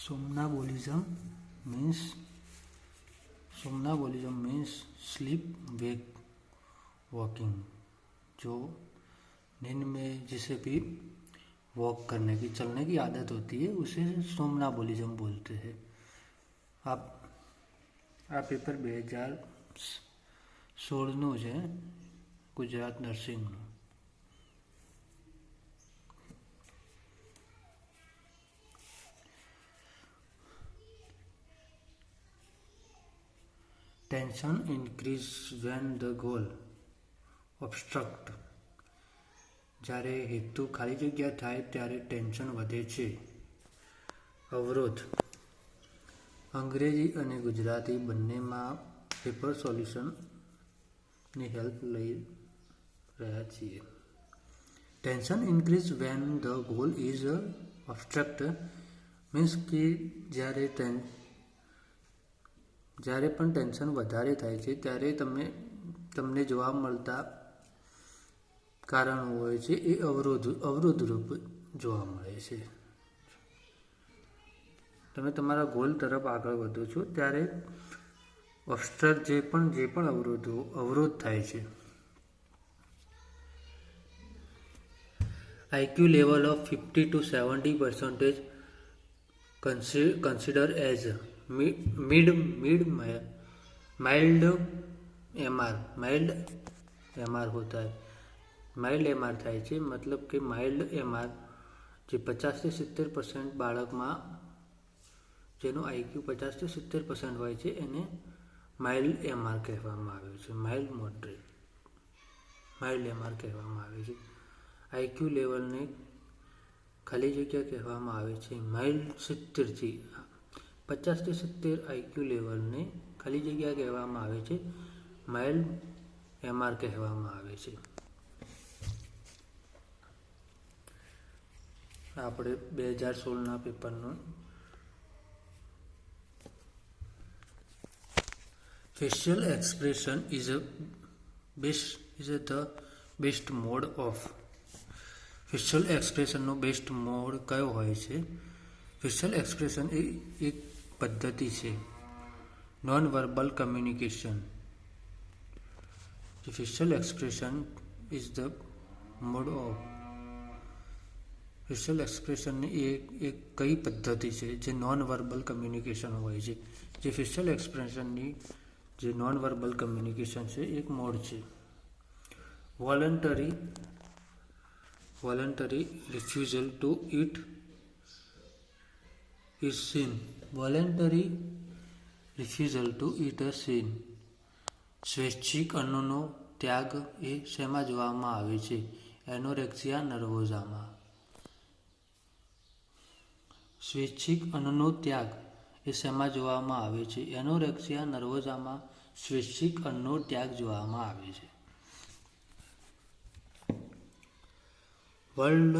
સોમનાબોલિઝમ means sleep wake walking. जो नींद में जिसे भी वॉक करने की चलने की आदत होती है उसे सोमनाबोलिज्म बोलते हैं। आप આ પેપર 2016નું છે, ગુજરાત નર્સિંગનું। Tension increase when the goal obstruct. જ્યારે હેતુ ખાલી જગ્યા થાય ત્યારે ટેન્શન વધે છે। અવરોધ। અંગ્રેજી અને ગુજરાતી બંનેમાં પેપર સોલ્યુશનની હેલ્પ લઈ રહ્યા છીએ। Tension increase when the goal is obstruct means કે જ્યારે પણ ટેન્શન વધારે થાય છે ત્યારે તમને જોવા મળતા કારણો હોય છે એ અવરોધરૂપ જોવા મળે છે। તમે તમારા ગોલ તરફ આગળ વધો છો ત્યારે ઓબ્સ્ટ્રક્ટ જે પણ અવરોધ થાય છે। IQ level of 50 to 70% considered as mild MR होता है। માઇલ્ડ MR થાય છે, મતલબ કે માઇલ્ડ MR જે 50 થી 70% બાળકમાં જેનું IQ 50 થી 70% હોય છે એને માઇલ્ડ MR કહેવામાં આવે છે। માઇલ્ડ MR કહેવામાં આવે છે। IQ લેવલને ખાલી જગ્યા કહેવામાં આવે છે માઇલ્ડ 70 થી 50 થી 70 IQ લેવલને ખાલી જગ્યા કહેવામાં આવે છે માઇલ્ડ MR કહેવામાં આવે છે। આપણે 2016ના પેપરનું facial expression is the best mode of. Facial એક્સપ્રેશનનો બેસ્ટ મોડ કયો હોય છે? ફેશિયલ એક્સપ્રેશન એ એક પદ્ધતિ છે non verbal communication. Facial expression is the mode of. Facial એક્સપ્રેશનની એક કઈ પદ્ધતિ છે જે નોન વર્બલ કમ્યુનિકેશન હોય છે? જે ફેશિયલ એક્સપ્રેશનની જે નોન વર્બલ કમ્યુનિકેશન છે એક મોડ છે। Voluntary refusal to eat is seen. Voluntary refusal to eat a seen. સ્વૈચ્છિક અન્નનો ત્યાગ એ શેમાં જોવામાં આવે છે? એનોરેક્સિયા નર્વોઝામાં। સ્વૈચ્છિક અન્નનો ત્યાગ એ શેમાં જોવામાં આવે છે? એનોરેક્સિયા નર્વોઝામાં સ્વૈચ્છિક અન્નનો ત્યાગ જોવામાં આવે છે। World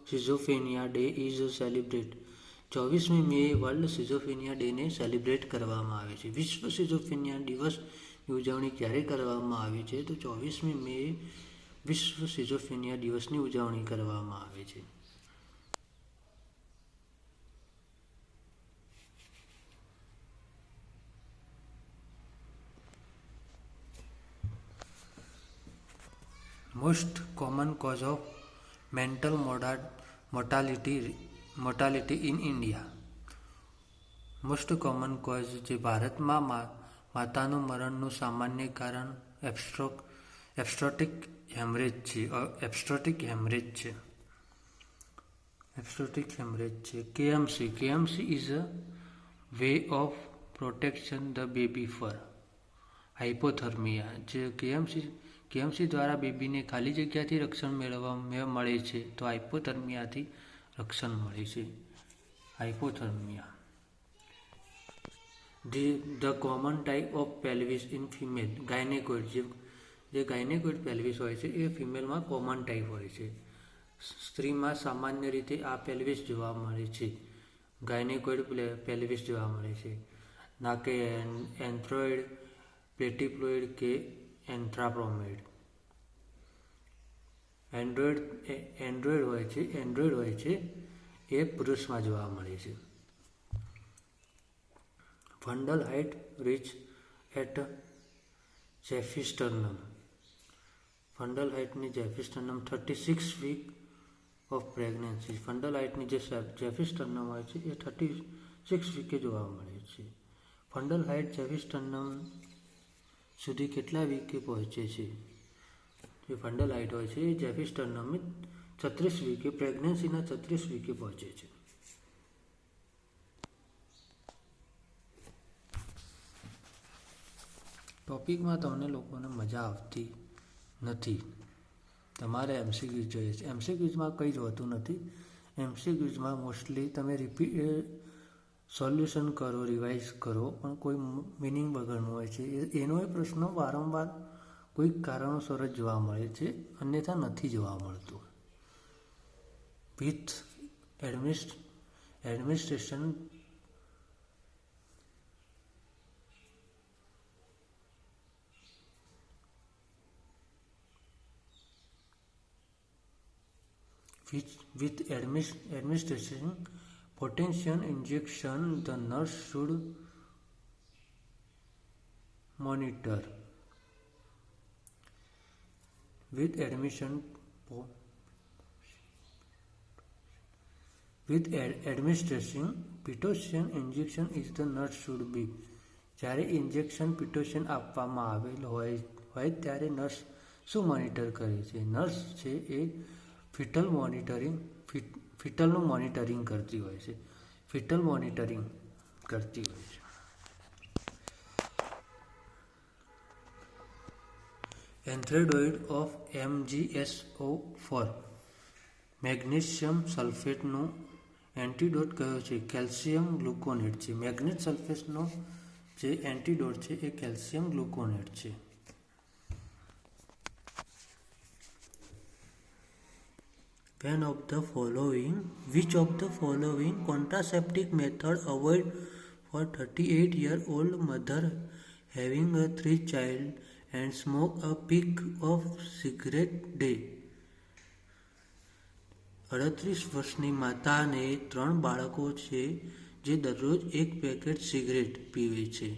schizophrenia day is celebrate. 24મી મે વર્લ્ડ સિઝોફ્રેનિયા ડેને સેલિબ્રેટ કરવામાં આવે છે। વિશ્વ સિઝોફ્રેનિયા દિવસની ઉજવણી ક્યારે કરવામાં આવે છે? તો 24મી મે વિશ્વ સિઝોફ્રેનિયા દિવસની ઉજવણી કરવામાં આવે છે। Most common cause of mental mortality in India. Most common cause જે ભારતમાં માતાનું મરણનું સામાન્ય કારણ એબ્સ્ટ્રોટિક હેમરેજ છે। KMC is a way of protection the baby for hypothermia. જે KMC દ્વારા બેબીને ખાલી જગ્યાથી રક્ષણ મળે છે તો હાઇપોથર્મિયાથી રક્ષણ મળે છે। Hypothermia. The common type of pelvis in female gynaecoid. જે ગાયનેકોઇડ પેલ્વિસ હોય છે એ ફિમેલમાં કોમન ટાઈપ હોય છે। સ્ત્રીમાં સામાન્ય રીતે આ પેલ્વિસ જોવા મળે છે, ગાયનેકોઇડ પેલ્વિસ જોવા મળે છે, ના કે એન્થ્રોઇડ, પ્લેટિપ્લોઇડ કે એન્થ્રાપ્રોમેડ। એન્ડ્રોઇડ હોય છે એ પુરુષમાં જોવા મળે છે। Fundal height reach at Zephysternum. Fundal height ની Zephysternum 36 week of pregnancy. Fundal height ની જે Zephysternum હોય છે એ 36 વીકે જોવા મળે છે. ફંડલ હાઇટ Zephysternum સુધી કેટલા વીકે પહોંચે છે? જે ફંડલ હાઇટ હોય છે એ Zephysternum 36 વીકે, પ્રેગ્નન્સીના 36 વીકે પહોંચે છે. ટોપિકમાં તમને લોકોને મજા આવતી નથી. તમારે એમસીક્યુઝ જોઈએ છે. એમસીક્યુઝમાં કંઈ જ હોતું નથી. એમસીક્યુઝમાં મોસ્ટલી તમે સોલ્યુશન કરો, રિવાઇઝ કરો, પણ કોઈ મિનિંગ વગરનું હોય છે. એનો એ પ્રશ્ન વારંવાર કોઈક કારણોસર જ જોવા મળે છે, અન્યથા નથી જોવા મળતું. With administration potential injection, the nurse should monitor. With administration pitocin injection is the nurse should be. જ્યારે ઇન્જેક્શન પિટોશિયન આપવામાં આવેલ હોય ત્યારે નર્સ શું મોનિટર કરે છે? નર્સ છે એ ફિટલનું મોનિટરિંગ કરતી હોય છે. એન્થ્રેડોઇડ ઓફ MgSO4 મેગ્નેશિયમ સલ્ફેટનો એન્ટીડોટ કયો છે? કેલ્શિયમ ગ્લુકોનેટ છે. મેગ્નેટ સલ્ફેટનો જે એન્ટીડોટ છે એ કેલ્શિયમ ગ્લુકોનેટ છે. Which of the following contraceptive method avoid for 38-year-old mother having a 3 child and smoke a peak of cigarette day? 38 વર્ષની માતાને 3 બાળકો છે જે દરરોજ 1 પેકેટ સિગરેટ પીવે છે.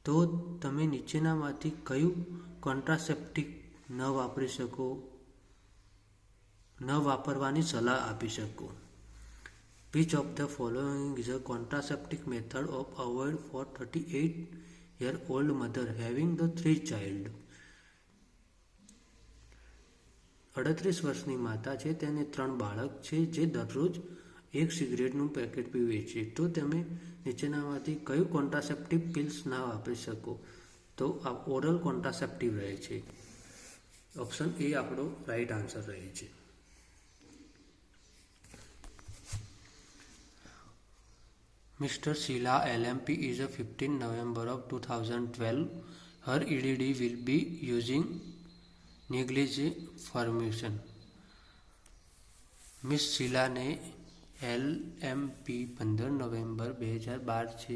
તો તમે નીચેનામાંથી કયું કોન્ટ્રાસેપ્ટિવ ન વાપરવાની સલાહ આપી શકો? Which of the following is a contraceptive method of avoid for 38-year-old mother having the 3 child? 38 વર્ષની માતા છે, તેને 3 બાળક છે જે દરરોજ 1 સિગરેટનું પેકેટ પીવે છે. તો તમે નીચેનામાંથી કયું કોન્ટ્રાસેપ્ટિવ પિલ્સ ના વાપરી શકો? તો આ ઓરલ કોન્ટ્રાસેપ્ટિવ રહે છે. ઓપ્શન એ આપણો રાઈટ આન્સર રહે છે. Mr. Sheila LMP is a 15 November of 2012. Her EDD will be using negligee formation. Miss શીલાને LMP 15 નવેમ્બર 2012 છે.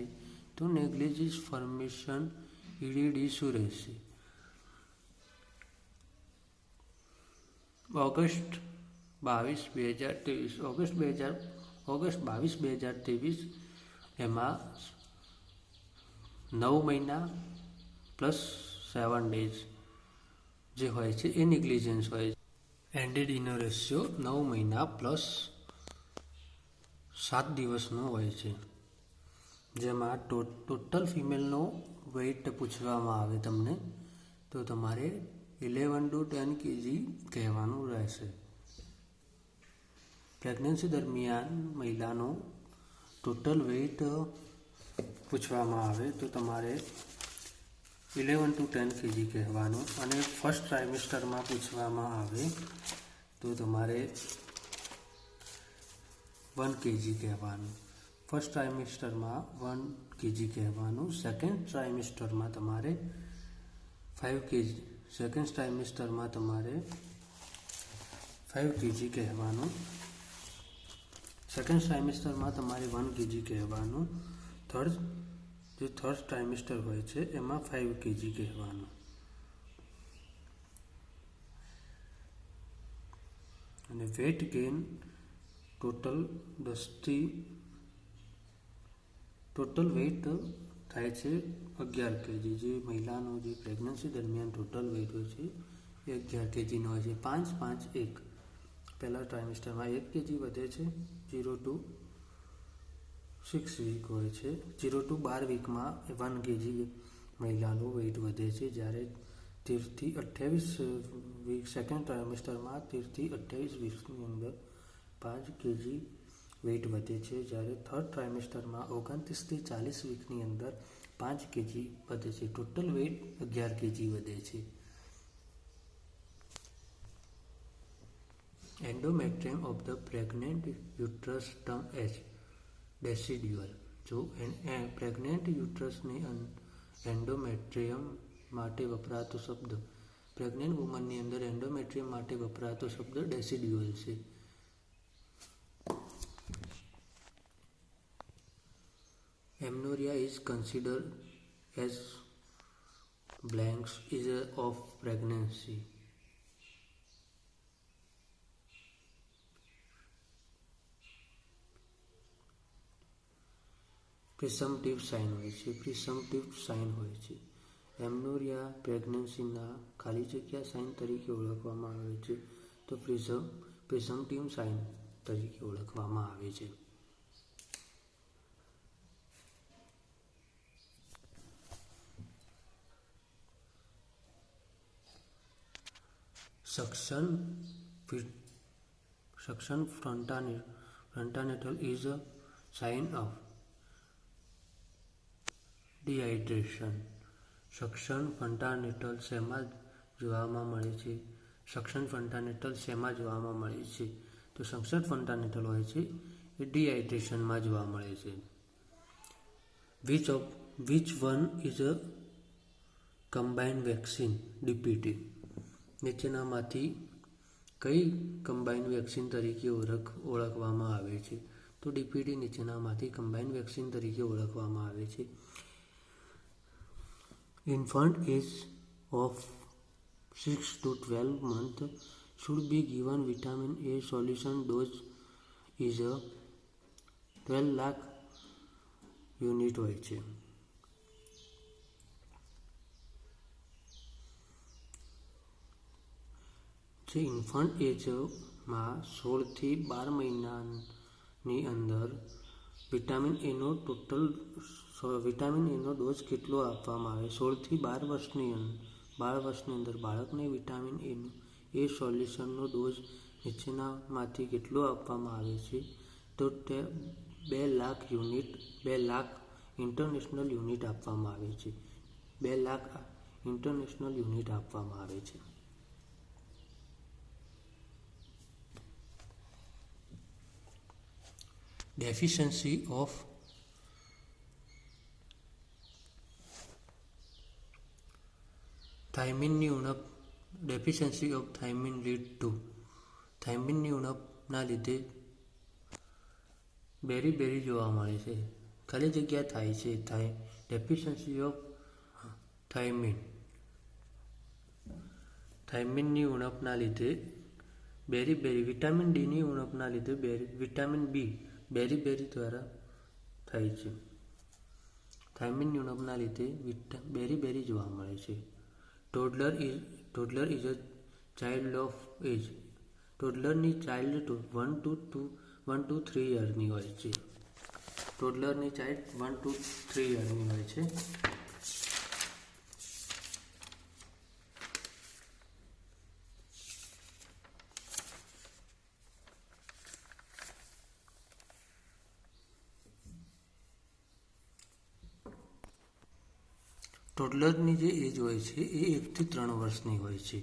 તો નેગ્લિજન્સ ફોર્મેશન EDD શું રહેશે? ઓગસ્ટ 22 2023 એમાં 9 મહિના પ્લસ 7 ડેઝ જે હોય છે એ નેગ્લિજન્સ હોય છે. એન્ડેડ ઇનો રેશિયો 9 મહિના પ્લસ 7 દિવસનો હોય છે. જેમાં ટોટલ ફિમેલનો વેઇટ પૂછવામાં આવે તમને, તો તમારે 11 to 10 kg કહેવાનું રહેશે. પ્રેગ્નન્સી દરમિયાન મહિલાનો ટોટલ વેઇટ પૂછવામાં આવે તો તમારે 11 to 10 kg કહેવાનું. અને ફર્સ્ટ ટ્રાઇમેસ્ટરમાં પૂછવામાં આવે તો તમારે 1 kg કહેવાનું. ફર્સ્ટ ટ્રાઇમેસ્ટરમાં 1 kg કહેવાનું. સેકન્ડ ટ્રાઇમેસ્ટરમાં તમારે 5 kg, સેકન્ડ ટ્રાઇમેસ્ટરમાં તમારે 5 kg કહેવાનું. સેકન્ડ ટ્રાઇમેસ્ટરમાં તમારે 1 kg કહેવાનું. થર્ડ ટ્રાઇમેસ્ટર હોય છે એમાં 5 kg કહેવાનું. અને વેટ ગેઇન ટોટલ વેઇટ થાય છે 11 kg. જે મહિલાનો જે પ્રેગ્નન્સી દરમિયાન ટોટલ વેઇટ હોય છે એ 11 kgનો હોય છે. 5, 5, 1 પહેલા ટ્રાઇમેસ્ટરમાં 1 kg વધે છે. 0 to 6 વીક હોય છે. 0 to 12 વીકમાં 1 kg મહિલાનું વેઇટ વધે છે. જ્યારે 13 થી 28 વીક સેકન્ડ ટ્રાઇમેસ્ટરમાં 13 થી 28 વીક્સની અંદર 5 kg વેઇટ વધે છે. જ્યારે થર્ડ ટ્રાઇમેસ્ટરમાં 29 થી 40 વીકની અંદર 5 kg વધે છે. ટોટલ વેઇટ 11 kg વધે છે. Endometrium of the pregnant uterus term as decidual. જો પ્રેગ્નેન્ટ યુટ્રસની એન્ડોમેટ્રિયમ માટે વપરાતો શબ્દ પ્રેગ્નેન્ટ વુમનની અંદર એન્ડોમેટ્રિયમ માટે વપરાતો શબ્દ ડેસિડ્યુઅલ છે. Amenorrhoea is considered as blanks is of pregnancy. Presumptive sign હોય છે. પ્રિસમ્પ્ટિવ સાઇન હોય છે. એમનોરિયા પ્રેગ્નન્સીના ખાલી જગ્યા સાઇન તરીકે ઓળખવામાં આવે છે. તો પ્રિસમ્પ્ટિવ સાઇન તરીકે ઓળખવામાં આવે છે. Suction fontanelle is a sign of dehydration. Suction fontanelle શેમાં જોવામાં મળે છે? સક્શન ફ્રન્ટાનેટલ શેમાં જોવામાં મળે છે? તો સક્શન ફ્રન્ટાનેટલ હોય છે એ ડિહાઇડ્રેશનમાં જોવા મળે છે. Which one is a combined vaccine DPT. નીચેનામાંથી કઈ કમ્બાઇન્ડ વેક્સિન તરીકે ઓળખવામાં આવે છે? તો ડીપીટી નીચેનામાંથી કમ્બાઇન્ડ વેક્સિન તરીકે ઓળખવામાં આવે છે. Infant age of 6 to 12 months should be given vitamin A solution. Dose is a 12 lakh unit હોય છે. જે ઇન્ફન્ટ એજમાં 16 થી 12 મહિનાની અંદર વિટામિન એનો ડોઝ કેટલો આપવામાં આવે? 16 થી 12 વર્ષની અંદર બાળકને વિટામિન એ સોલ્યુશનનો ડોઝ નીચેનામાંથી કેટલો આપવામાં આવે છે? તો તે 2 લાખ ઇન્ટરનેશનલ યુનિટ આપવામાં આવે છે. 2 લાખ ઇન્ટરનેશનલ યુનિટ આપવામાં આવે છે. ડેફિશિયન્સી ઓફ થાઇમિનની ઉણપ. Deficiency of thiamine lead to. થાઇમિનની ઉણપના લીધે બેરી જોવા મળે છે. ખાલી જગ્યા થાય છે. Deficiency of thiamine. થાઇમિનની ઉણપના લીધે વિટામિન ડીની ઉણપના લીધે વિટામિન બી બેરી દ્વારા થાય છે. થાઇમિનની ઉણપના લીધે બેરી જોવા મળે છે. Toddler is a child of age. ટોડલરની ચાઇલ્ડ 1 to 3 યરની હોય છે. ટોડલરની ચાઇલ્ડ 1 to 3 યરની હોય છે. ટોડલરની જે એજ હોય છે એ 1 થી 3 વર્ષની હોય છે.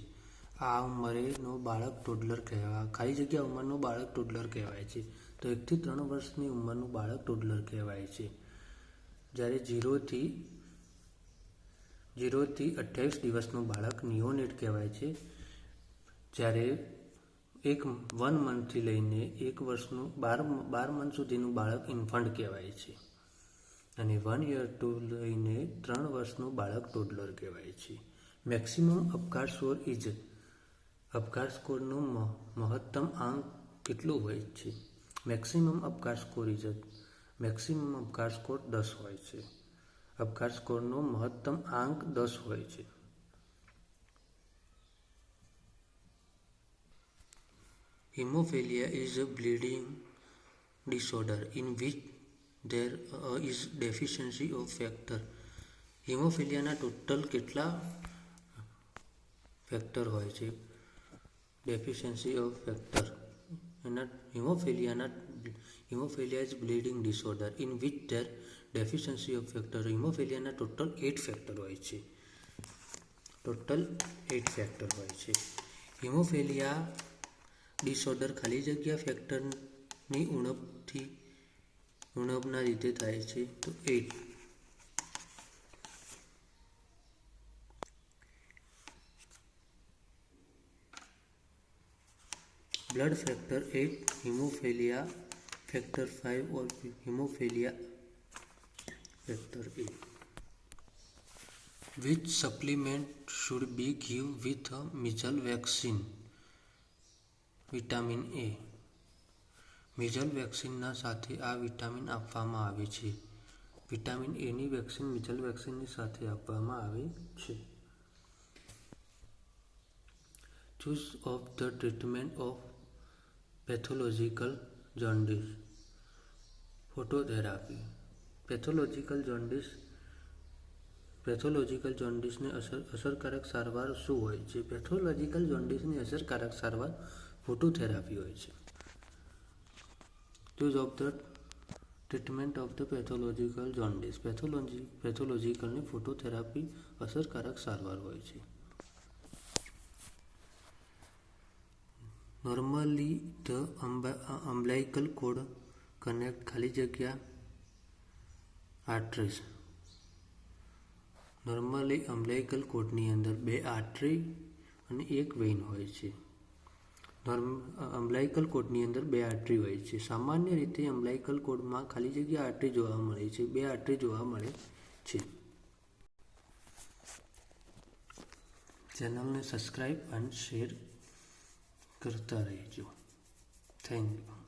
આ ઉંમરેનો બાળક ટોડલર કહેવાય. ખાલી જગ્યા ઉંમરનું બાળક ટોડલર કહેવાય છે. તો 1 થી 3 વર્ષની ઉંમરનું બાળક ટોડલર કહેવાય છે. જ્યારે 0 થી 28 દિવસનું બાળક નિયોનેટ કહેવાય છે. જ્યારે 1 મંથથી લઈને 1 વર્ષનું 12 મંથ સુધીનું બાળક ઇન્ફન્ટ કહેવાય છે. અને 1 યર ટુ લઈને 3 વર્ષનું બાળક ટોડલર કહેવાય છે. મેક્સિમમ અપઘાત સ્કોરનો મહત્તમ આંક કેટલો હોય છે? મેક્સિમમ અપઘાત સ્કોર 10 હોય છે. આપઘાત સ્કોરનો મહત્તમ આંક 10 હોય છે. Haemophilia is a bleeding disorder in which there is deficiency of factor. હિમોફિલિયાના ટોટલ કેટલા ફેક્ટર હોય છે? Deficiency of factor. એના haemophilia is bleeding disorder in which there deficiency of factor. હિમોફિલિયાના ટોટલ 8 ફેક્ટર હોય છે. હિમોફિલિયા ડિસઓર્ડર ખાલી જગ્યા ફેક્ટરની ઉણપના લીધે થાય છે. તો 8. blood factor 8, hemophilia factor 5 or hemophilia factor 8. Which supplement should be given with a measles vaccine? Vitamin A. Measles વેક્સિનના સાથે આ વિટામિન આપવામાં આવે છે. વિટામિન એની વેક્સિન મિઝલ વેક્સિનની સાથે આપવામાં આવે છે. Choose of the treatment of pathological jaundice. Phototherapy. Pathological જોન્ડિસને અસરકારક સારવાર શું હોય છે? પેથોલોજીકલ જોન્ડિસની અસરકારક સારવાર ફોટોથેરાપી હોય છે. Choose of the treatment of the pathological jaundice. પેથોલોજીકલની ફોટોથેરાપી અસરકારક સારવાર હોય છે. Normally the umbilical cord connect ખાલી જગ્યા આર્ટરીઝ. નોર્મલી umbilical કોર્ડની અંદર 2 આર્ટરી અને 1 વેઇન હોય છે. umbilical કોર્ડની અંદર 2 આર્ટરી હોય છે. સામાન્ય રીતે umbilical કોર્ડમાં ખાલી જગ્યા આર્ટરી જોવા મળે છે. 2 આર્ટરી જોવા મળે છે. ચેનલને સબસ્ક્રાઈબ અને શેર કરતા રહેજો. Thank you.